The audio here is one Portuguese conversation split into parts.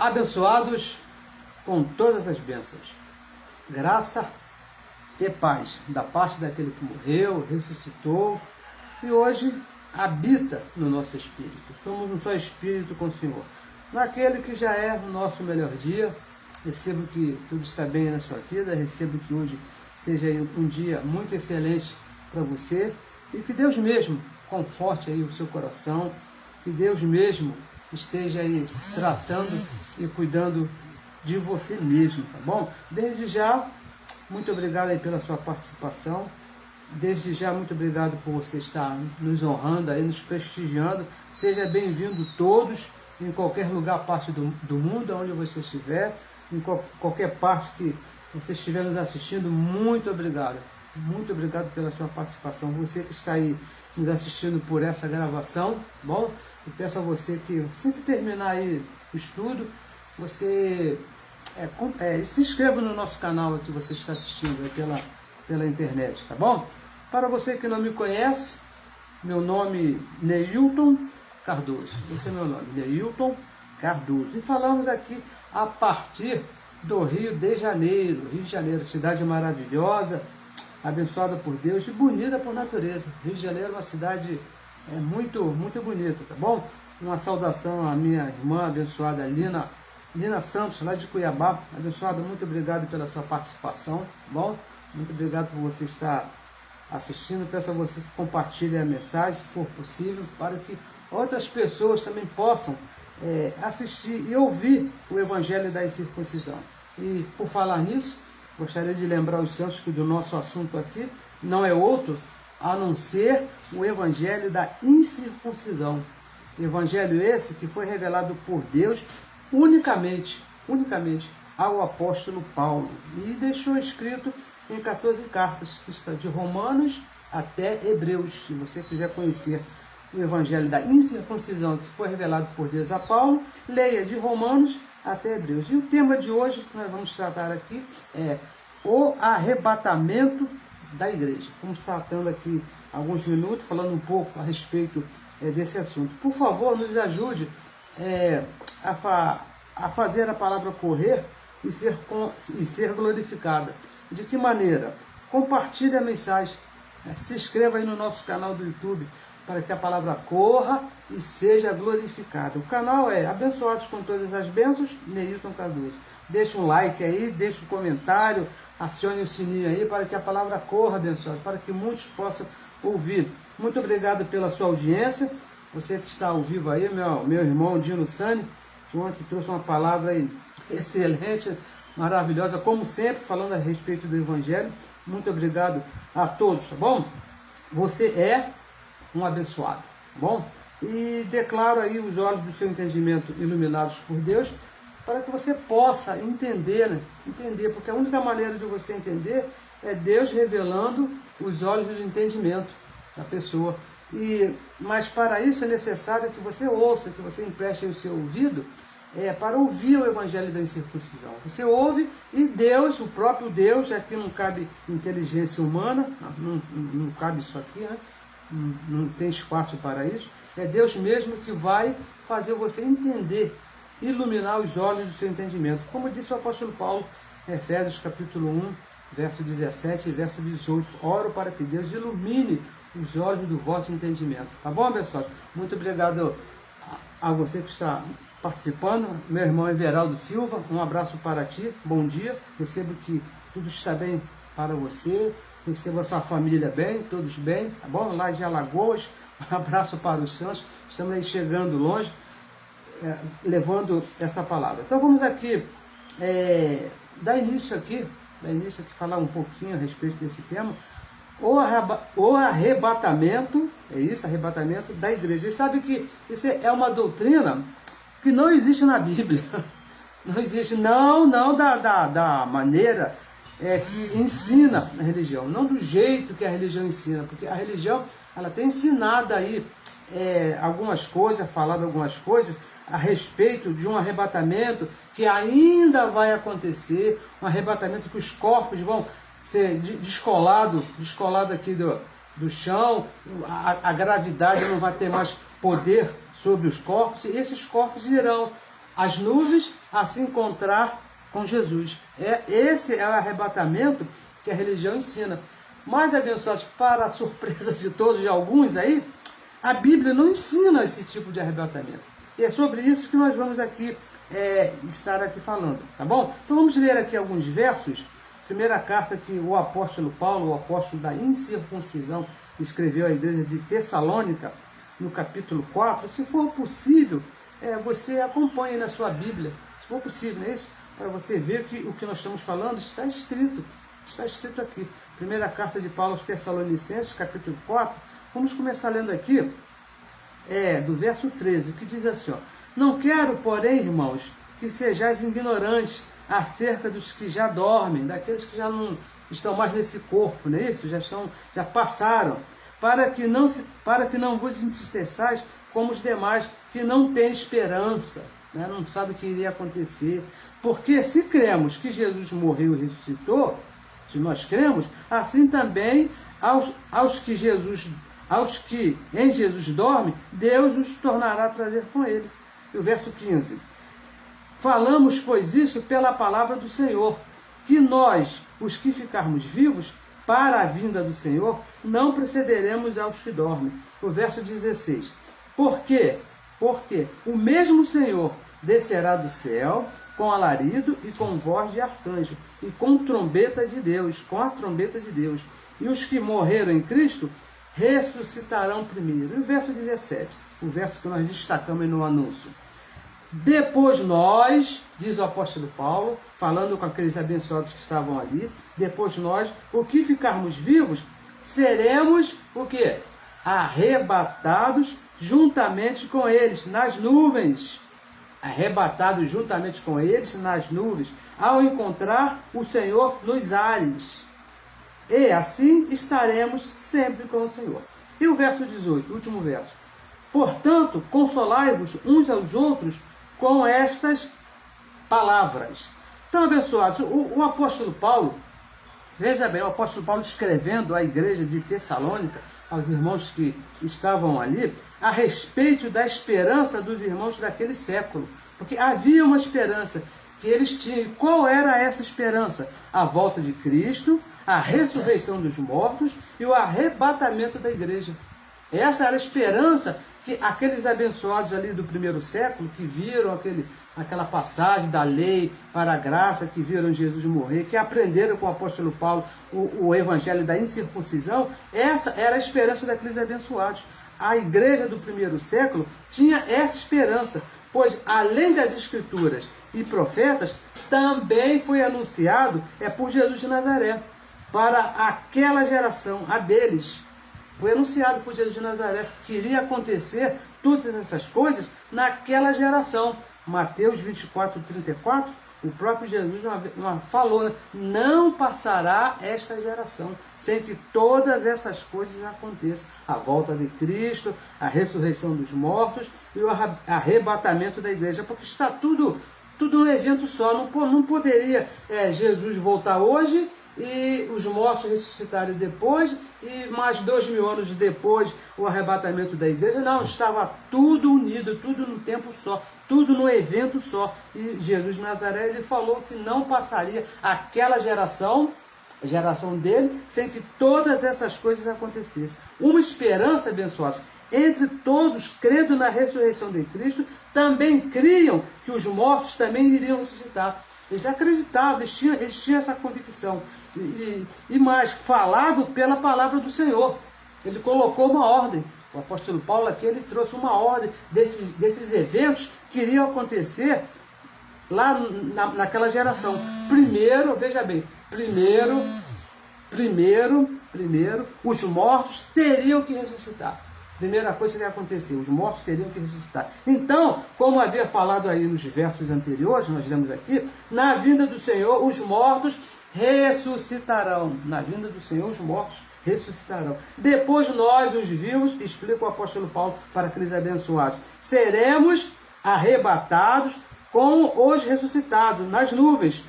abençoados com todas as bênçãos. Graça e paz da parte daquele que morreu, ressuscitou e hoje habita no nosso espírito. Somos um só espírito com o Senhor. Naquele que já é o nosso melhor dia, recebo que tudo está bem na sua vida, recebo que hoje seja um dia muito excelente para você e que Deus mesmo conforte aí o seu coração, que Deus mesmo esteja aí tratando e cuidando de você mesmo, tá bom? Desde já, muito obrigado aí pela sua participação. Desde já, muito obrigado por você estar nos honrando aí, nos prestigiando. Seja bem-vindo todos, em qualquer lugar, parte do mundo, onde você estiver, em qualquer parte que você estiver nos assistindo, muito obrigado. Muito obrigado pela sua participação. Você que está aí nos assistindo por essa gravação, bom? Eu peço a você que, assim que terminar aí o estudo, você se inscreva no nosso canal que você está assistindo aí pela internet, tá bom? Para você que não me conhece, meu nome é Neilton Cardoso. Esse é meu nome, Neilton Cardoso. E falamos aqui a partir do Rio de Janeiro. Rio de Janeiro, cidade maravilhosa, abençoada por Deus e bonita por natureza. Rio de Janeiro é uma cidade muito, muito bonita, tá bom? Uma saudação à minha irmã abençoada Lina Santos, lá de Cuiabá. Abençoada, muito obrigado pela sua participação, tá bom? Muito obrigado por você estar assistindo. Peço a você que compartilhe a mensagem, se for possível, para que outras pessoas também possam assistir e ouvir o Evangelho da Incircuncisão. E por falar nisso, gostaria de lembrar os santos que do nosso assunto aqui não é outro a não ser o Evangelho da Incircuncisão. Evangelho esse que foi revelado por Deus unicamente ao apóstolo Paulo e deixou escrito em 14 cartas, que está de Romanos até Hebreus. Se você quiser conhecer o Evangelho da Incircuncisão que foi revelado por Deus a Paulo, leia de Romanos até Hebreus. E o tema de hoje que nós vamos tratar aqui é o arrebatamento da igreja. Vamos tratando aqui alguns minutos, falando um pouco a respeito desse assunto. Por favor, nos ajude a fazer a palavra correr e ser glorificada. De que maneira? Compartilhe a mensagem, se inscreva aí no nosso canal do YouTube, para que a palavra corra e seja glorificada. O canal é Abençoados com Todas as Bênçãos, Neilton Cardoso. Deixe um like aí, deixe um comentário, acione o sininho aí, para que a palavra corra, abençoado, para que muitos possam ouvir. Muito obrigado pela sua audiência. Você que está ao vivo aí, meu irmão Dino Sani, que ontem trouxe uma palavra aí excelente, maravilhosa, como sempre, falando a respeito do Evangelho. Muito obrigado a todos, tá bom? Você é um abençoado, tá bom? E declaro aí os olhos do seu entendimento iluminados por Deus, para que você possa entender, né? Entender, porque a única maneira de você entender é Deus revelando os olhos do entendimento da pessoa. Mas para isso é necessário que você ouça, que você empreste o seu ouvido para ouvir o Evangelho da Incircuncisão. Você ouve e Deus, o próprio Deus, já que não cabe inteligência humana, não cabe isso aqui, né? Não tem espaço para isso, é Deus mesmo que vai fazer você entender, iluminar os olhos do seu entendimento. Como disse o apóstolo Paulo, Efésios capítulo 1, verso 17 e verso 18, oro para que Deus ilumine os olhos do vosso entendimento. Tá bom, pessoal? Muito obrigado a você que está participando, meu irmão Everaldo Silva, um abraço para ti, bom dia, recebo que tudo está bem para você, recebo a sua família bem, todos bem, tá bom? Lá de Alagoas, um abraço para os santos, estamos aí chegando longe, levando essa palavra. Então vamos aqui, dar início aqui, falar um pouquinho a respeito desse tema, o arrebatamento, arrebatamento da igreja. E sabe que isso é uma doutrina que não existe na Bíblia, não existe, não da maneira que ensina a religião, não do jeito que a religião ensina, porque a religião, ela tem ensinado aí algumas coisas, falado algumas coisas a respeito de um arrebatamento que ainda vai acontecer, um arrebatamento que os corpos vão ser descolado aqui do chão, a gravidade não vai ter mais poder sobre os corpos, e esses corpos irão as nuvens a se encontrar com Jesus. Esse é o arrebatamento que a religião ensina. Mas, abençoados, para a surpresa de todos, de alguns aí, a Bíblia não ensina esse tipo de arrebatamento. E é sobre isso que nós vamos aqui estar aqui falando, tá bom? Então vamos ler aqui alguns versos. Primeira carta que o apóstolo Paulo, o apóstolo da incircuncisão, escreveu à igreja de Tessalônica, no capítulo 4. Se for possível, você acompanhe na sua Bíblia, se for possível, não é isso? Para você ver que o que nós estamos falando está escrito aqui. Primeira carta de Paulo aos Tessalonicenses, capítulo 4. Vamos começar lendo aqui, do verso 13, que diz assim, ó: não quero, porém, irmãos, que sejais ignorantes acerca dos que já dormem, daqueles que já não estão mais nesse corpo, não é isso? Já passaram, para que não vos entristeçais como os demais, que não têm esperança, né? Não sabem o que iria acontecer. Porque se cremos que Jesus morreu e ressuscitou, se nós cremos, assim também aos que em Jesus dormem, Deus os tornará a trazer com ele. E o verso 15. Falamos, pois, isso pela palavra do Senhor, que nós, os que ficarmos vivos, para a vinda do Senhor, não precederemos aos que dormem. O verso 16. Por quê? Porque o mesmo Senhor descerá do céu com alarido e com voz de arcanjo, e com trombeta de Deus, com a trombeta de Deus. E os que morreram em Cristo ressuscitarão primeiro. E o verso 17, o verso que nós destacamos no anúncio. Depois nós, diz o apóstolo Paulo, falando com aqueles abençoados que estavam ali, depois nós, o que ficarmos vivos, seremos o quê? Arrebatados juntamente com eles nas nuvens. Arrebatados juntamente com eles nas nuvens, ao encontrar o Senhor nos ares. E assim estaremos sempre com o Senhor. E o verso 18, o último verso. Portanto, consolai-vos uns aos outros com estas palavras. Então, abençoados, o apóstolo Paulo, veja bem, o apóstolo Paulo escrevendo à igreja de Tessalônica, aos irmãos que estavam ali, a respeito da esperança dos irmãos daquele século. Porque havia uma esperança que eles tinham. E qual era essa esperança? A volta de Cristo, a ressurreição dos mortos e o arrebatamento da igreja. Essa era a esperança que aqueles abençoados ali do primeiro século, que viram aquela passagem da lei para a graça, que viram Jesus morrer, que aprenderam com o apóstolo Paulo o evangelho da incircuncisão, essa era a esperança daqueles abençoados. A igreja do primeiro século tinha essa esperança, pois além das escrituras e profetas, também foi anunciado por Jesus de Nazaré, para aquela geração, a deles. Foi anunciado por Jesus de Nazaré que iria acontecer todas essas coisas naquela geração. Mateus 24, 34, o próprio Jesus falou, né? Não passará esta geração sem que todas essas coisas aconteçam. A volta de Cristo, a ressurreição dos mortos e o arrebatamento da igreja, porque está tudo num evento só. Não poderia Jesus voltar hoje e os mortos ressuscitarem depois, e mais 2000 anos depois o arrebatamento da igreja. Não, estava tudo unido, tudo num tempo só, tudo num evento só. E Jesus de Nazaré, ele falou que não passaria aquela geração, a geração dele, sem que todas essas coisas acontecessem. Uma esperança, abençoados, entre todos, crendo na ressurreição de também criam que os mortos também iriam ressuscitar. Eles acreditavam, eles tinham essa convicção. E mais, falado pela palavra do Senhor. Ele colocou uma ordem. O apóstolo Paulo aqui, ele trouxe uma ordem desses eventos que iriam acontecer lá naquela geração. Primeiro, veja bem, primeiro, os mortos teriam que ressuscitar. Primeira coisa que ia acontecer, os mortos teriam que ressuscitar. Então, como havia falado aí nos versos anteriores, nós lemos aqui, na vinda do Senhor, os mortos ressuscitarão. Na vinda do Senhor, os mortos ressuscitarão. Depois nós, os vivos, explica o apóstolo Paulo para aqueles abençoados, seremos arrebatados com os ressuscitados nas nuvens.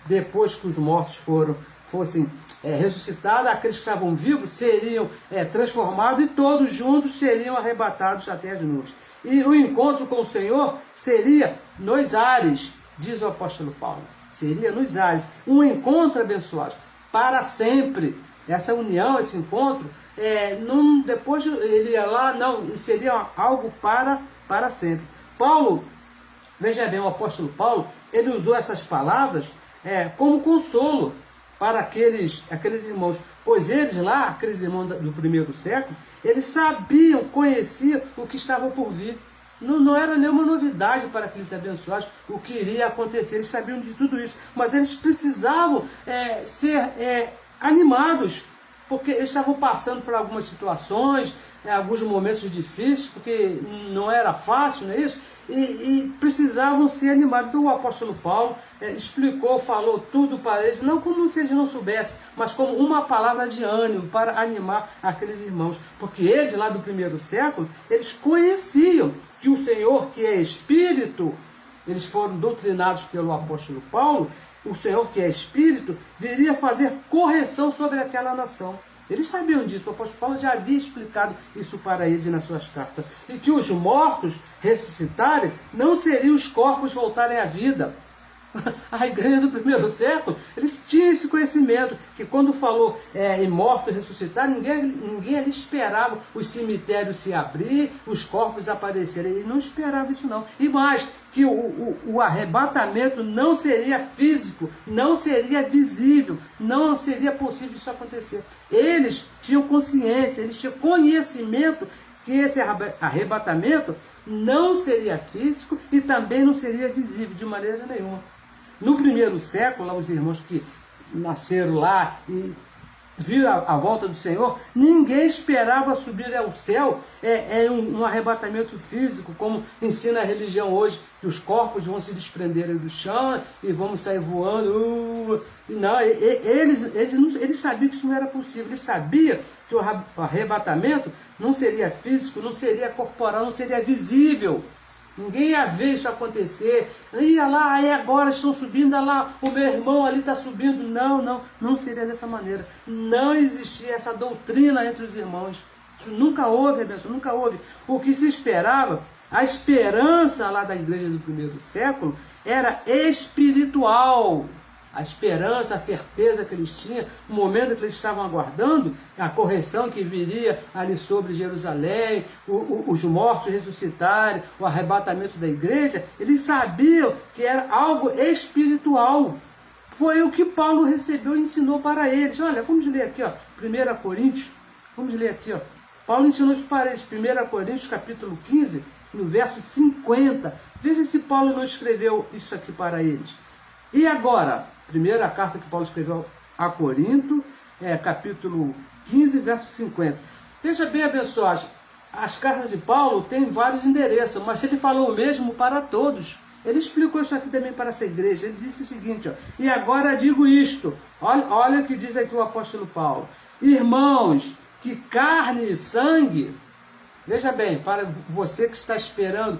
Depois que os mortos fossem ressuscitados, aqueles que estavam vivos seriam transformados e todos juntos seriam arrebatados até as nuvens. E o encontro com o Senhor seria nos ares, diz o apóstolo Paulo. Seria nos ares, um encontro abençoado, para sempre. Essa união, esse encontro, depois ele ia lá, não, seria algo para sempre. Paulo, veja bem, o apóstolo Paulo, ele usou essas palavras como consolo para aqueles irmãos, pois eles lá, aqueles irmãos do primeiro século, eles sabiam, conheciam o que estava por vir. Não era nenhuma novidade para aqueles abençoados o que iria acontecer, eles sabiam de tudo isso, mas eles precisavam ser animados, porque eles estavam passando por algumas situações, alguns momentos difíceis, porque não era fácil, não é isso? E precisavam ser animados. Então o apóstolo Paulo explicou, falou tudo para eles, não como se eles não soubessem, mas como uma palavra de ânimo para animar aqueles irmãos. Porque eles, lá do primeiro século, eles conheciam que o Senhor, que é Espírito, eles foram doutrinados pelo apóstolo Paulo, o Senhor, que é Espírito, viria fazer correção sobre aquela nação. Eles sabiam disso, o apóstolo Paulo já havia explicado isso para eles nas suas cartas. E que os mortos ressuscitarem não seriam os corpos voltarem à vida. A igreja do primeiro século, eles tinham esse conhecimento, que quando falou em mortos ressuscitar, ninguém ali esperava os cemitérios se abrir, os corpos aparecerem. Eles não esperavam isso não. E mais, que o arrebatamento não seria físico, não seria visível, não seria possível isso acontecer. Eles tinham consciência, eles tinham conhecimento que esse arrebatamento não seria físico e também não seria visível de maneira nenhuma. No primeiro século, lá, os irmãos que nasceram lá e viram a volta do Senhor, ninguém esperava subir ao céu um arrebatamento físico, como ensina a religião hoje, que os corpos vão se desprenderem do chão e vamos sair voando. Não, eles sabiam que isso não era possível, eles sabiam que o arrebatamento não seria físico, não seria corporal, não seria visível. Ninguém ia ver isso acontecer. Ia lá, aí agora estão subindo, olha lá, o meu irmão ali está subindo. Não seria dessa maneira. Não existia essa doutrina entre os irmãos. Isso nunca houve, abençoa, nunca houve. O que se esperava, a esperança lá da igreja do primeiro século era espiritual. A esperança, a certeza que eles tinham, o momento que eles estavam aguardando, a correção que viria ali sobre Jerusalém, os mortos ressuscitarem, o arrebatamento da igreja, eles sabiam que era algo espiritual. Foi o que Paulo recebeu e ensinou para eles. Olha, vamos ler aqui, 1 Coríntios, vamos ler aqui, Paulo ensinou isso para eles, 1 Coríntios capítulo 15, no verso 50. Veja se Paulo não escreveu isso aqui para eles. E agora, primeira carta que Paulo escreveu a Corinto, capítulo 15, verso 50. Veja bem, abençoados, as cartas de Paulo têm vários endereços, mas ele falou o mesmo para todos. Ele explicou isso aqui também para essa igreja. Ele disse o seguinte, e agora digo isto, olha o que diz aqui o apóstolo Paulo. Irmãos, que carne e sangue... Veja bem, para você que está esperando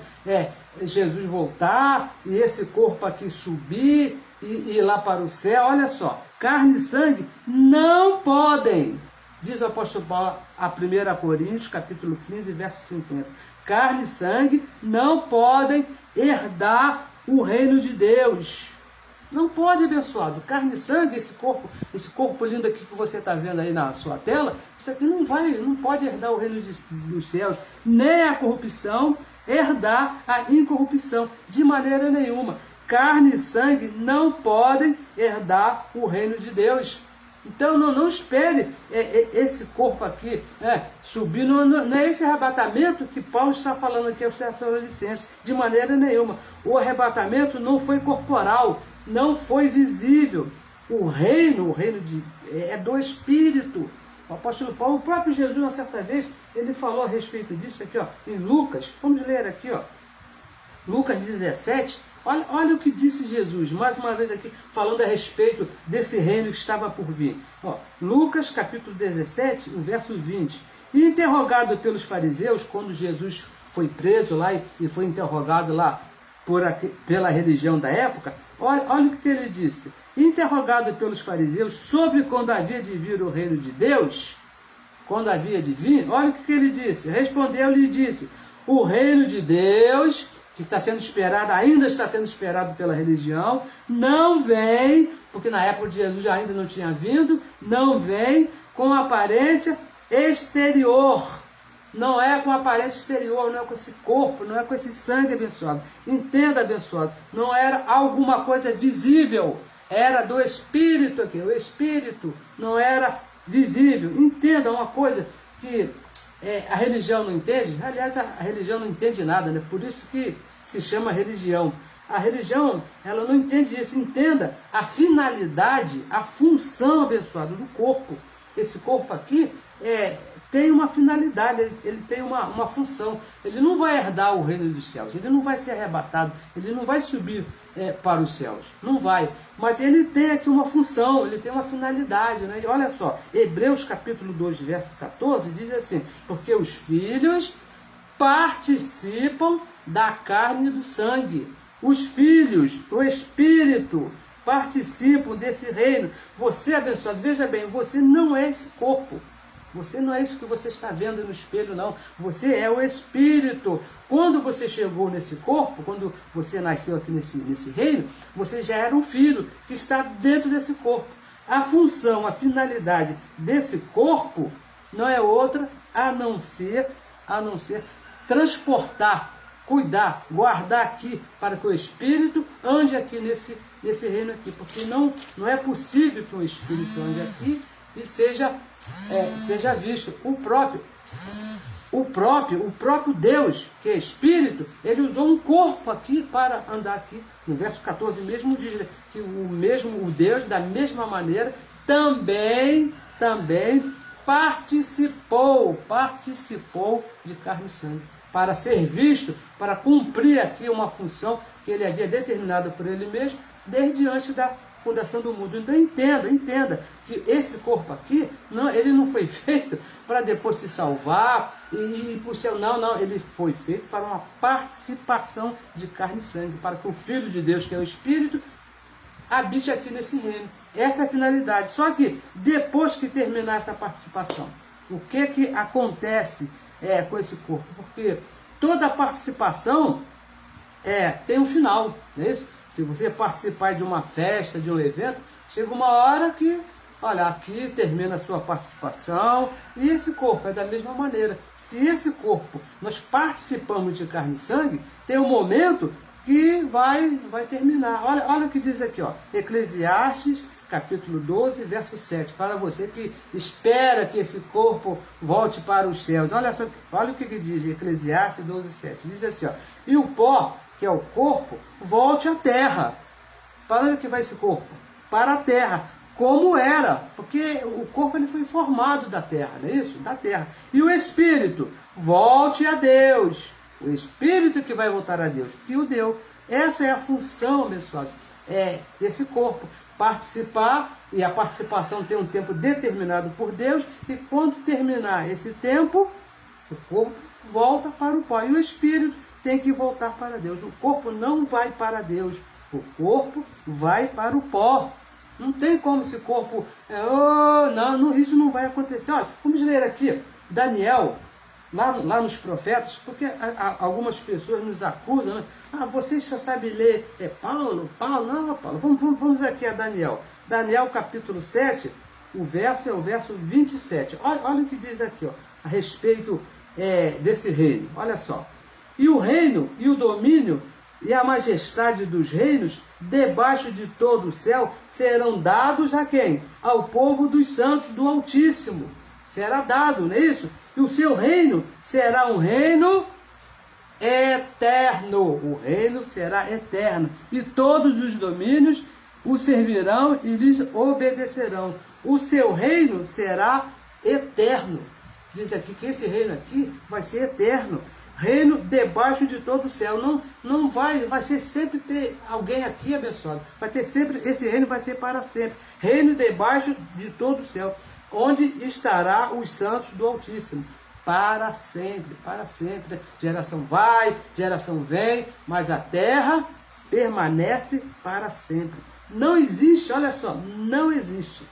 Jesus voltar e esse corpo aqui subir e ir lá para o céu, olha só, carne e sangue não podem, diz o apóstolo Paulo a 1 Coríntios, capítulo 15, verso 50. Carne e sangue não podem herdar o reino de Deus. Não pode, abençoado. Carne e sangue, esse corpo lindo aqui que você está vendo aí na sua tela, isso aqui não pode herdar o reino dos céus, nem a corrupção herdar a incorrupção, de maneira nenhuma. Carne e sangue não podem herdar o reino de Deus. Então não espere esse corpo aqui subir, não é esse arrebatamento que Paulo está falando aqui aos Tessalonicenses, de maneira nenhuma. O arrebatamento não foi corporal, não foi visível. O reino é do Espírito. O apóstolo Paulo, o próprio Jesus, uma certa vez, ele falou a respeito disso aqui, em Lucas. Vamos ler aqui, Lucas 17. Olha o que disse Jesus, mais uma vez aqui, falando a respeito desse reino que estava por vir. Lucas, capítulo 17, o verso 20. E interrogado pelos fariseus, quando Jesus foi preso lá e foi interrogado lá pela religião da época, olha o que ele disse. Interrogado pelos fariseus sobre quando havia de vir o reino de Deus, quando havia de vir, olha o que ele disse. Respondeu-lhe e disse, o reino de Deus, que está sendo esperado, ainda está sendo esperado pela religião, não vem, porque na época de Jesus ainda não tinha vindo, não vem com aparência exterior. Não é com aparência exterior, não é com esse corpo, não é com esse sangue abençoado. Entenda, abençoado, não era alguma coisa visível, era do Espírito aqui. O Espírito não era visível. Entenda uma coisa que a religião não entende. Aliás, a religião não entende nada, né? Por isso que se chama religião. A religião, ela não entende isso. Entenda a finalidade, a função abençoada do corpo. Esse corpo aqui tem uma finalidade, ele tem uma função. Ele não vai herdar o reino dos céus, ele não vai ser arrebatado, ele não vai subir para os céus, não vai. Mas ele tem aqui uma função, ele tem uma finalidade, né? E olha só, Hebreus capítulo 2, verso 14, diz assim: porque os filhos participam da carne e do sangue. Os filhos, o Espírito, participam desse reino. Você, abençoado, veja bem, você não é esse corpo. Você não é isso que você está vendo no espelho, não. Você é o Espírito. Quando você chegou nesse corpo, quando você nasceu aqui nesse reino, você já era um filho que está dentro desse corpo. A função, a finalidade desse corpo não é outra a não ser transportar, cuidar, guardar aqui para que o Espírito ande aqui nesse reino aqui. Porque não é possível que o Espírito ande aqui e seja visto. O próprio Deus, que é Espírito, ele usou um corpo aqui para andar aqui. No verso 14 mesmo diz que o Deus, da mesma maneira, também participou de carne e sangue, para ser visto, para cumprir aqui uma função que ele havia determinado por ele mesmo, desde antes da fundação do mundo. Então entenda que esse corpo aqui, ele não foi feito para depois se salvar e ir para o céu. Não, ele foi feito para uma participação de carne e sangue, para que o Filho de Deus, que é o Espírito, habite aqui nesse reino. Essa é a finalidade. Só que depois que terminar essa participação, o que acontece com esse corpo? Porque toda participação tem um final, não é isso? Se você participar de uma festa, de um evento, chega uma hora que, olha, aqui termina a sua participação, e esse corpo é da mesma maneira. Se esse corpo, nós participamos de carne e sangue, tem um momento que vai terminar. Olha o que diz aqui, ó, Eclesiastes, capítulo 12, verso 7, para você que espera que esse corpo volte para os céus. Olha o que diz Eclesiastes 12, 7. Diz assim, ó, e o pó, que é o corpo, volte à terra. Para onde que vai esse corpo? Para a terra, como era, porque o corpo ele foi formado da terra, não é isso? Da terra. E o Espírito, volte a Deus. O Espírito que vai voltar a Deus, que o deu. Essa é a função, abençoados, desse corpo. Participar, e a participação tem um tempo determinado por Deus, e quando terminar esse tempo, o corpo volta para o pó. E o Espírito tem que voltar para Deus. O corpo não vai para Deus, o corpo vai para o pó. Não tem como esse corpo... isso não vai acontecer. Olha, vamos ler aqui, Daniel, lá nos profetas, porque algumas pessoas nos acusam, né? Vocês só sabem ler Paulo? Não, Paulo. Vamos aqui a Daniel. Daniel capítulo 7, o verso é o verso 27. Olha o que diz aqui, ó, a respeito desse reino. Olha só. E o reino e o domínio e a majestade dos reinos debaixo de todo o céu serão dados a quem? Ao povo dos santos do Altíssimo. Será dado, não é isso? E o seu reino será um reino eterno. O reino será eterno. E todos os domínios o servirão e lhes obedecerão. O seu reino será eterno. Diz aqui que esse reino aqui vai ser eterno. Reino debaixo de todo o céu. Não vai ser sempre ter alguém aqui abençoado. Vai ter sempre, esse reino vai ser para sempre. Reino debaixo de todo o céu. Onde estará os santos do Altíssimo? Para sempre, para sempre. Geração vai, geração vem, mas a terra permanece para sempre. Não existe, olha só, não existe.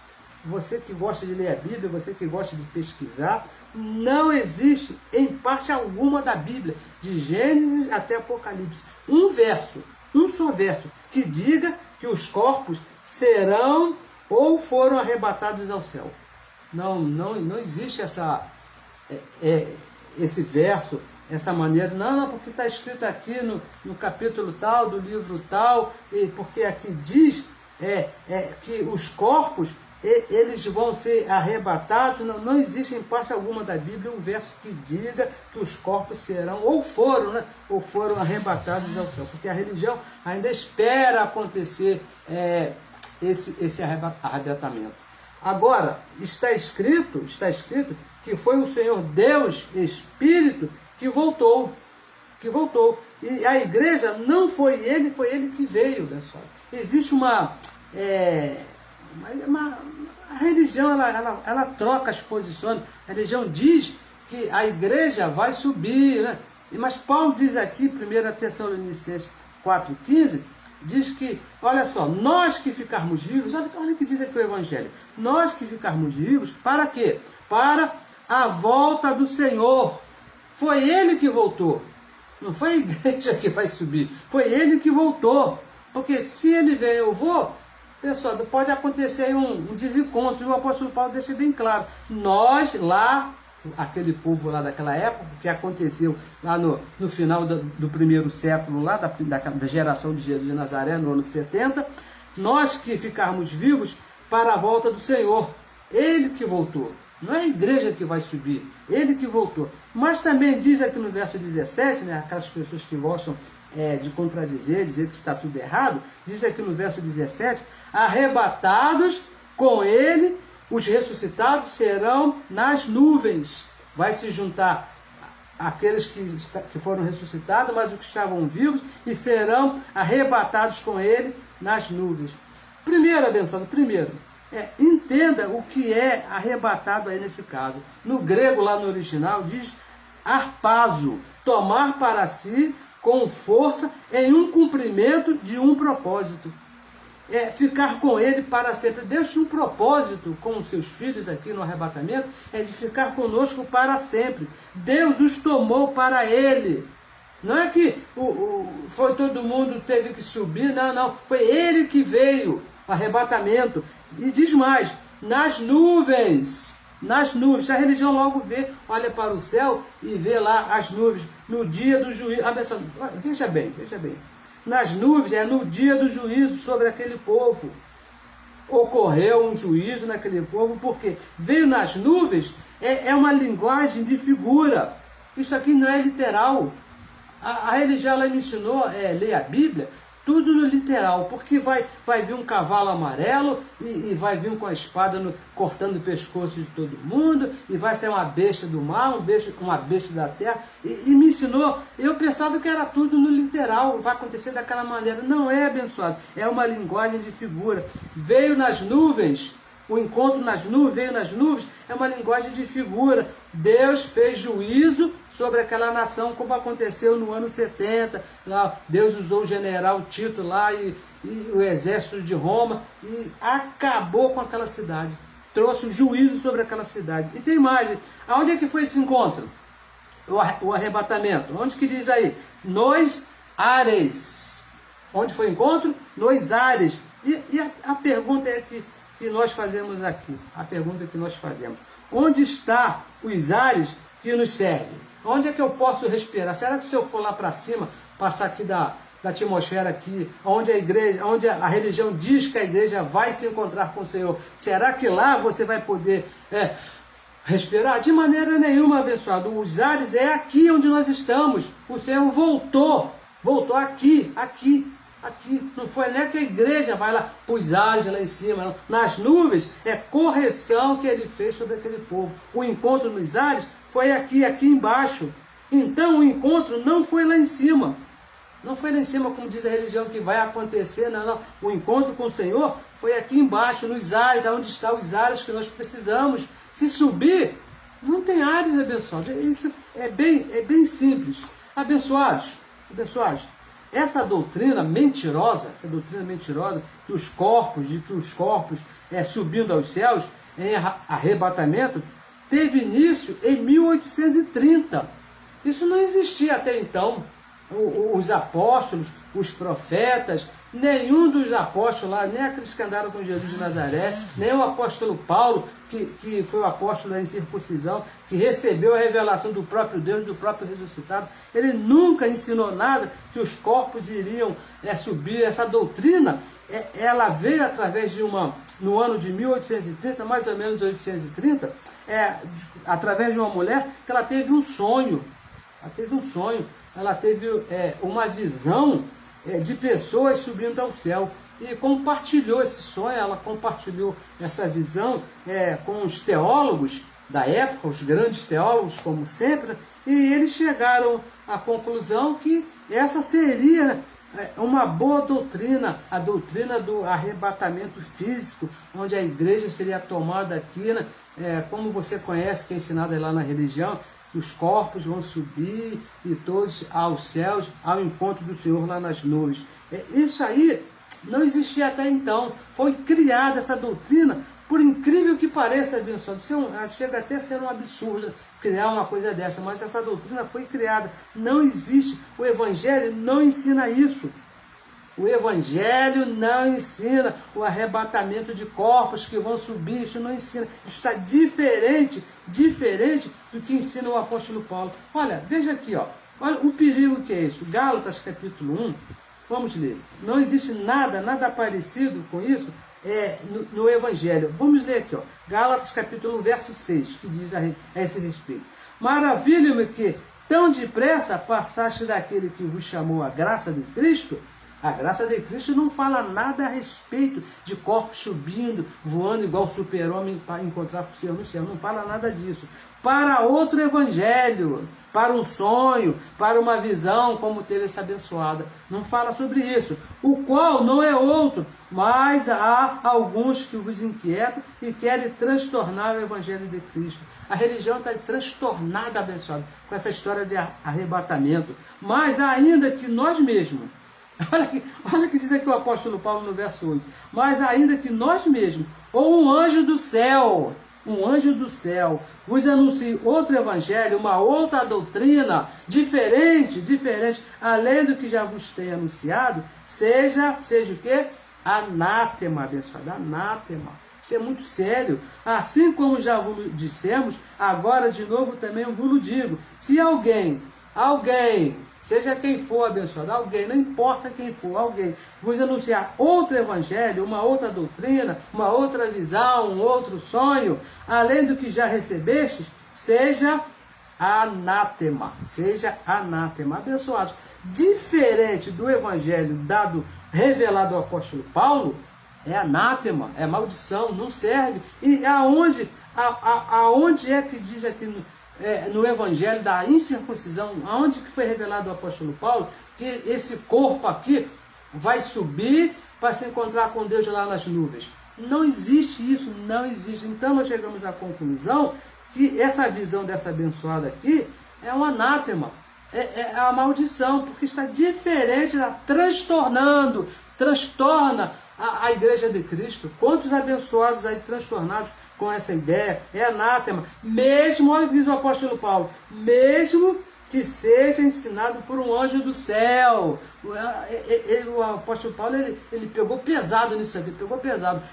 Você que gosta de ler a Bíblia, você que gosta de pesquisar, não existe em parte alguma da Bíblia, de Gênesis até Apocalipse, um verso, um só verso, que diga que os corpos serão ou foram arrebatados ao céu. Não existe esse verso, essa maneira. Não, porque está escrito aqui no capítulo tal, do livro tal, e porque aqui diz que os corpos eles vão ser arrebatados. Não existe em parte alguma da Bíblia um verso que diga que os corpos serão, ou foram arrebatados ao céu, porque a religião ainda espera acontecer esse arrebatamento. Agora, está escrito que foi o Senhor Deus Espírito que voltou. E a igreja não foi ele que veio, pessoal. Existe a religião, ela troca as posições. A religião diz que a igreja vai subir, né? Mas Paulo diz aqui, 1 Tessalonicenses 4,15, diz que, olha só, nós que ficarmos vivos, olha o que diz aqui o Evangelho, nós que ficarmos vivos, para quê? Para a volta do Senhor. Foi ele que voltou, não foi a igreja que vai subir, foi ele que voltou, porque se ele vem, eu vou, pessoal, pode acontecer um desencontro, e o apóstolo Paulo deixa bem claro, nós lá, aquele povo lá daquela época, que aconteceu lá no final do primeiro século, lá da geração de Jesus de Nazaré, no ano 70, nós que ficarmos vivos para a volta do Senhor, ele que voltou, não é a igreja que vai subir, ele que voltou. Mas também diz aqui no verso 17, né, aquelas pessoas que gostam de contradizer, dizer que está tudo errado, diz aqui no verso 17, arrebatados com ele, os ressuscitados serão nas nuvens. Vai se juntar aqueles que foram ressuscitados, mas os que estavam vivos, e serão arrebatados com ele nas nuvens. Primeiro, abençoado, entenda o que é arrebatado aí nesse caso. No grego, lá no original, diz harpazo, tomar para si com força em um cumprimento de um propósito. Ficar com ele para sempre. Deus tinha um propósito com os seus filhos aqui no arrebatamento, de ficar conosco para sempre. Deus os tomou para ele. Não é que foi todo mundo teve que subir, não. Foi ele que veio, arrebatamento. E diz mais, nas nuvens. Se a religião logo vê, olha para o céu e vê lá as nuvens, no dia do juízo. Veja bem. Nas nuvens, no dia do juízo sobre aquele povo. Ocorreu um juízo naquele povo, porque veio nas nuvens, é uma linguagem de figura. Isso aqui não é literal. A religião ela me ensinou a ler a Bíblia, tudo no literal, porque vai vir um cavalo amarelo e vai vir com a espada cortando o pescoço de todo mundo, e vai ser uma besta do mar, uma besta da terra, e me ensinou. Eu pensava que era tudo no literal, vai acontecer daquela maneira. Não é, abençoado, é uma linguagem de figura. Veio nas nuvens, o encontro nas nuvens, veio nas nuvens, é uma linguagem de figura. Deus fez juízo sobre aquela nação, como aconteceu no ano 70. Lá, Deus usou o general Tito lá e o exército de Roma e acabou com aquela cidade. Trouxe um juízo sobre aquela cidade. E tem mais, aonde é que foi esse encontro? O arrebatamento. Onde que diz aí? Nos ares. Onde foi o encontro? Nos ares. E a pergunta é que nós fazemos aqui, onde está os ares que nos servem? Onde é que eu posso respirar? Será que se eu for lá para cima, passar aqui da atmosfera aqui, onde a religião diz que a igreja vai se encontrar com o Senhor, será que lá você vai poder respirar? De maneira nenhuma, abençoado. Os ares é aqui onde nós estamos. O Senhor voltou aqui. Não foi nem que a igreja vai lá para os ares lá em cima, não. Nas nuvens é correção que ele fez sobre aquele povo. O encontro nos ares foi aqui embaixo. Então o encontro não foi lá em cima. Não foi lá em cima, como diz a religião, que vai acontecer, não. O encontro com o Senhor foi aqui embaixo, nos ares, onde estão os ares que nós precisamos. Se subir, não tem ares, abençoados. Isso é bem simples. Abençoados, essa doutrina mentirosa, que os corpos subindo aos céus, em arrebatamento, teve início em 1830. Isso não existia até então. Os apóstolos, os profetas, nenhum dos apóstolos lá, nem aqueles que andaram com Jesus de Nazaré, nem o apóstolo Paulo, que foi o apóstolo da incircuncisão, que recebeu a revelação do próprio Deus, do próprio ressuscitado, ele nunca ensinou nada que os corpos iriam subir. Essa doutrina, ela veio através de no ano de 1830, mais ou menos 1830, através de uma mulher que ela teve um sonho. Ela teve uma visão de pessoas subindo ao céu e compartilhou esse sonho. Ela compartilhou essa visão com os teólogos da época, os grandes teólogos, como sempre, e eles chegaram à conclusão que essa seria uma boa doutrina, a doutrina do arrebatamento físico, onde a igreja seria tomada aqui, como você conhece, que é ensinado lá na religião, que os corpos vão subir e todos aos céus, ao encontro do Senhor lá nas nuvens. Isso aí não existia até então. Foi criada essa doutrina, por incrível que pareça, abençoado. Chega até a ser um absurdo criar uma coisa dessa, mas essa doutrina foi criada. Não existe. O Evangelho não ensina isso. O Evangelho não ensina o arrebatamento de corpos que vão subir, isso não ensina. Isso está diferente do que ensina o apóstolo Paulo. Olha, veja aqui, olha o perigo que é isso. Gálatas capítulo 1, vamos ler. Não existe nada parecido com isso no Evangelho. Vamos ler aqui, Gálatas capítulo 1, verso 6, que diz a esse respeito. Maravilha-me que tão depressa passaste daquele que vos chamou a graça de Cristo. A graça de Cristo não fala nada a respeito de corpos subindo, voando igual super-homem para encontrar com o Senhor no céu. Não fala nada disso. Para outro evangelho, para um sonho, para uma visão, como teve essa abençoada. Não fala sobre isso. O qual não é outro, mas há alguns que vos inquietam e querem transtornar o evangelho de Cristo. A religião está transtornada, abençoada, com essa história de arrebatamento. Mas ainda que nós mesmos, olha que diz aqui o apóstolo Paulo no verso 8. Mas ainda que nós mesmos, ou um anjo do céu, vos anuncie outro evangelho, uma outra doutrina, diferente, além do que já vos tenho anunciado, seja o quê? Anátema, abençoado, anátema. Isso é muito sério. Assim como já vos dissemos, agora de novo também eu vos digo. Se alguém, seja quem for, abençoado, alguém, não importa quem for, alguém, vos anunciar outro evangelho, uma outra doutrina, uma outra visão, um outro sonho, além do que já recebestes, seja anátema, abençoados. Diferente do evangelho revelado ao apóstolo Paulo, é anátema, é maldição, não serve. E aonde é que diz aqui no evangelho da incircuncisão, aonde que foi revelado ao apóstolo Paulo, que esse corpo aqui vai subir para se encontrar com Deus lá nas nuvens? Não existe isso, não existe. Então nós chegamos à conclusão que essa visão dessa abençoada aqui é um anátema, é a maldição, porque está diferente, está transtorna a igreja de Cristo. Quantos abençoados aí transtornados com essa ideia? É anátema. Mesmo, olha o que diz o apóstolo Paulo, mesmo que seja ensinado por um anjo do céu. O apóstolo Paulo, ele pegou pesado nisso aqui,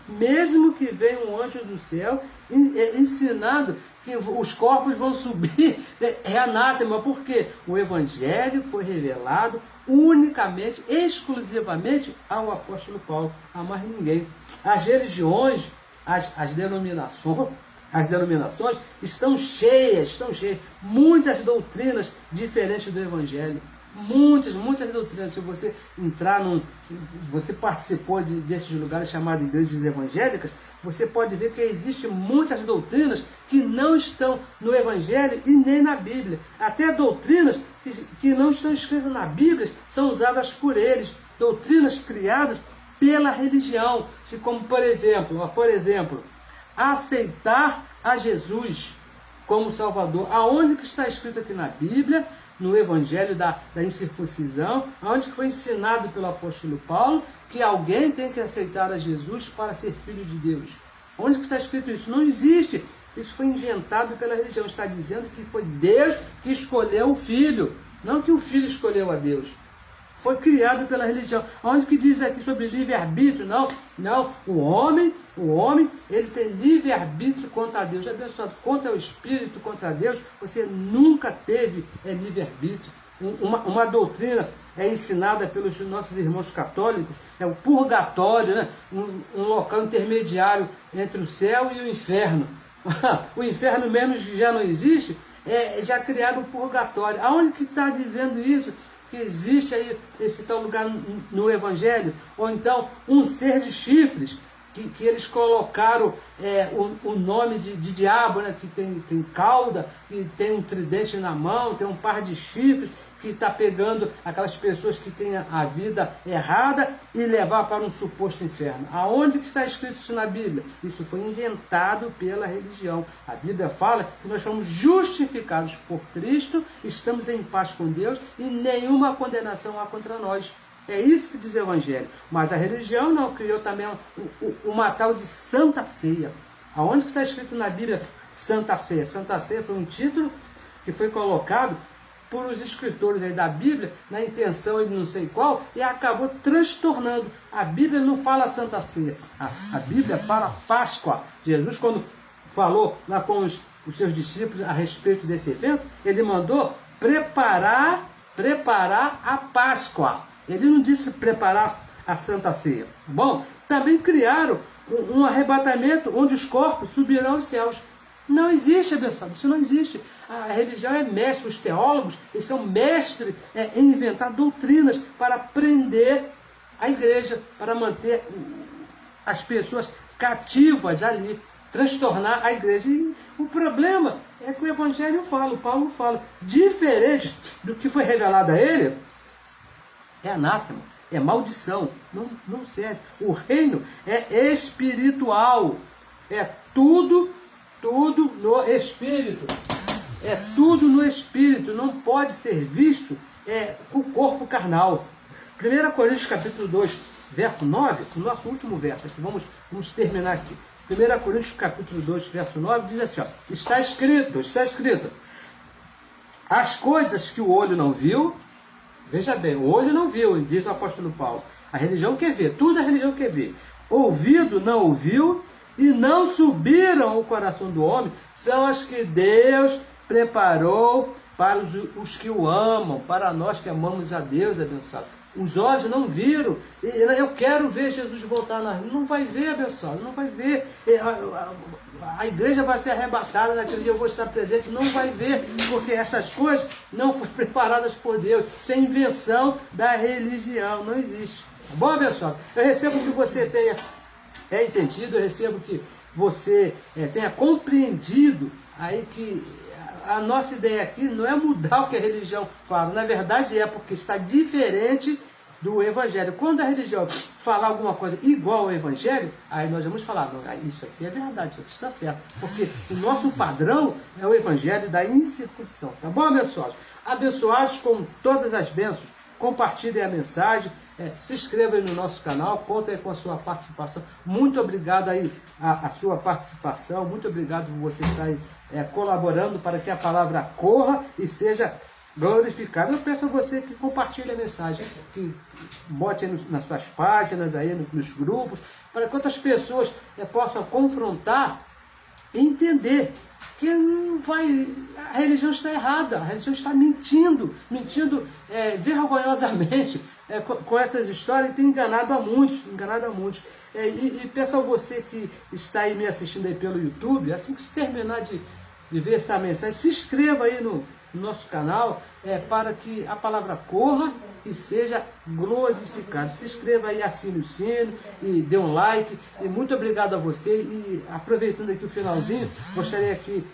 mesmo que venha um anjo do céu ensinando que os corpos vão subir, é anátema, porque o evangelho foi revelado unicamente, exclusivamente ao apóstolo Paulo, a mais ninguém. As religiões, as denominações estão cheias, muitas doutrinas diferentes do evangelho. Muitas doutrinas. Se você entrar você participou desses lugares chamados igrejas evangélicas, você pode ver que existem muitas doutrinas que não estão no evangelho e nem na Bíblia. Até doutrinas que não estão escritas na Bíblia são usadas por eles. Doutrinas criadas pela religião. Como, por exemplo, aceitar a Jesus como Salvador. Aonde que está escrito aqui na Bíblia, no Evangelho da incircuncisão, aonde que foi ensinado pelo apóstolo Paulo, que alguém tem que aceitar a Jesus para ser filho de Deus? Onde que está escrito isso? Não existe. Isso foi inventado pela religião. Está dizendo que foi Deus que escolheu o Filho, não que o Filho escolheu a Deus. Foi criado pela religião. Onde que diz aqui sobre livre-arbítrio? Não, não. O homem, ele tem livre-arbítrio contra Deus. Abençoado, contra o Espírito, contra Deus, você nunca teve livre-arbítrio. Uma doutrina ensinada pelos nossos irmãos católicos, é o purgatório, né? Um local intermediário entre o céu e o inferno. O inferno mesmo já não existe, já criaram o purgatório. Aonde que está dizendo isso? Que existe aí esse tal lugar no Evangelho? Ou então um ser de chifres, que eles colocaram o nome de diabo, né? Que tem cauda, que tem um tridente na mão, tem um par de chifres, que está pegando aquelas pessoas que têm a vida errada e levar para um suposto inferno. Aonde que está escrito isso na Bíblia? Isso foi inventado pela religião. A Bíblia fala que nós somos justificados por Cristo, estamos em paz com Deus e nenhuma condenação há contra nós. É isso que diz o Evangelho. Mas a religião não, criou também uma tal de Santa Ceia. Aonde que está escrito na Bíblia Santa Ceia? Santa Ceia foi um título que foi colocado por os escritores aí da Bíblia, na intenção de não sei qual, e acabou transtornando. A Bíblia não fala Santa Ceia. A Bíblia fala Páscoa. Jesus, quando falou lá com os seus discípulos a respeito desse evento, ele mandou preparar a Páscoa. Ele não disse preparar a Santa Ceia. Bom, também criaram um arrebatamento onde os corpos subirão aos céus. Não existe, abençoado, isso não existe. A religião é mestre, os teólogos, eles são mestres em inventar doutrinas para prender a igreja, para manter as pessoas cativas ali, transtornar a igreja. E o problema é que o Evangelho fala, o Paulo fala, diferente do que foi revelado a ele, é anátema, é maldição, não serve. O reino é espiritual, é tudo no Espírito. É tudo no Espírito, não pode ser visto com o corpo carnal. 1 Coríntios capítulo 2, verso 9, o nosso último verso, aqui, vamos terminar aqui. 1 Coríntios capítulo 2, verso 9, diz assim, ó, está escrito, as coisas que o olho não viu, veja bem, o olho não viu, diz o apóstolo Paulo. A religião quer ver, tudo a religião quer ver. Ouvido não ouviu, e não subiram ao coração do homem, são as que Deus preparou para os que o amam, para nós que amamos a Deus, abençoado. Os olhos não viram, eu quero ver Jesus voltar na rua. Não vai ver, abençoado, não vai ver. A igreja vai ser arrebatada, naquele dia eu vou estar presente, não vai ver, porque essas coisas não foram preparadas por Deus. Isso é invenção da religião, não existe. Tá bom, abençoado? Eu recebo que você tenha entendido, eu recebo que você tenha compreendido aí que a nossa ideia aqui não é mudar o que a religião fala, na verdade porque está diferente do Evangelho. Quando a religião falar alguma coisa igual ao Evangelho, aí nós vamos falar, não, isso aqui é verdade, isso aqui está certo, porque o nosso padrão é o Evangelho da incircuncisão, tá bom, abençoados? Abençoados com todas as bênçãos, compartilhem a mensagem, se inscreva aí no nosso canal, conta aí com a sua participação. Muito obrigado aí a sua participação, muito obrigado por você estar aí colaborando para que a palavra corra e seja glorificada. Eu peço a você que compartilhe a mensagem, que bote aí nas suas páginas, aí nos grupos, para que outras pessoas possam confrontar e entender que não vai, a religião está errada, a religião está mentindo vergonhosamente com essas histórias e tem enganado a muitos. E peço a você que está aí me assistindo aí pelo YouTube, assim que se terminar de ver essa mensagem, se inscreva aí no nosso canal, para que a palavra corra e seja glorificada. Se inscreva aí, assine o sino e dê um like. E muito obrigado a você. E aproveitando aqui o finalzinho, gostaria aqui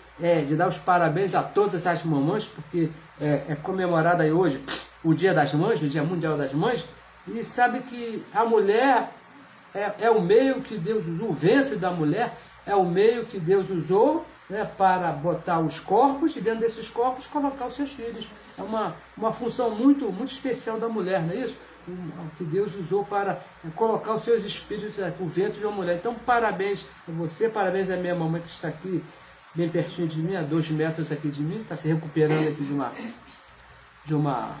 de dar os parabéns a todas as mamães, porque é comemorado aí hoje o Dia das Mães, o Dia Mundial das Mães. E sabe que a mulher é o meio que Deus usou, o ventre da mulher é o meio que Deus usou, para botar os corpos e dentro desses corpos colocar os seus filhos. É uma função muito especial da mulher, não é isso? Que Deus usou para colocar os seus espíritos, o ventre de uma mulher. Então, parabéns a você, parabéns à minha mamãe que está aqui bem pertinho de mim, a 2 metros aqui de mim, está se recuperando aqui de uma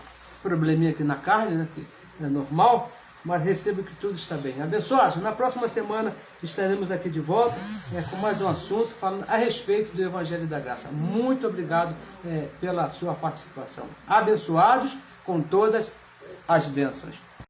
probleminha aqui na carne, né, que é normal, mas recebo que tudo está bem. Abençoados, na próxima semana estaremos aqui de volta com mais um assunto falando a respeito do Evangelho da Graça. Muito obrigado pela sua participação. Abençoados com todas as bênçãos.